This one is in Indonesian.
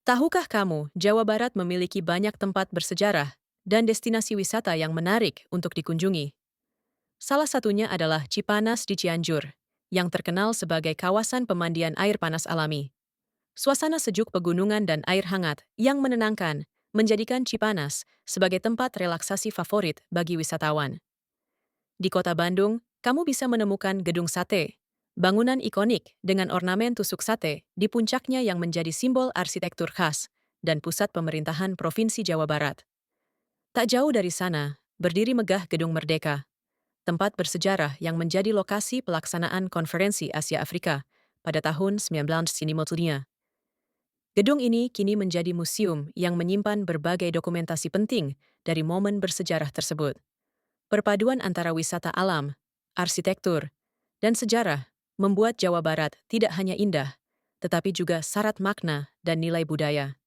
Tahukah kamu, Jawa Barat memiliki banyak tempat bersejarah dan destinasi wisata yang menarik untuk dikunjungi. Salah satunya adalah Cipanas di Cianjur, yang terkenal sebagai kawasan pemandian air panas alami. Suasana sejuk pegunungan dan air hangat yang menenangkan menjadikan Cipanas sebagai tempat relaksasi favorit bagi wisatawan. Di kota Bandung, kamu bisa menemukan Gedung Sate, bangunan ikonik dengan ornamen tusuk sate di puncaknya yang menjadi simbol arsitektur khas, dan pusat pemerintahan Provinsi Jawa Barat. Tak jauh dari sana, berdiri megah Gedung Merdeka, tempat bersejarah yang menjadi lokasi pelaksanaan Konferensi Asia Afrika pada tahun 1995. Gedung ini kini menjadi museum yang menyimpan berbagai dokumentasi penting dari momen bersejarah tersebut. Perpaduan antara wisata alam, arsitektur, dan sejarah membuat Jawa Barat tidak hanya indah, tetapi juga syarat makna dan nilai budaya.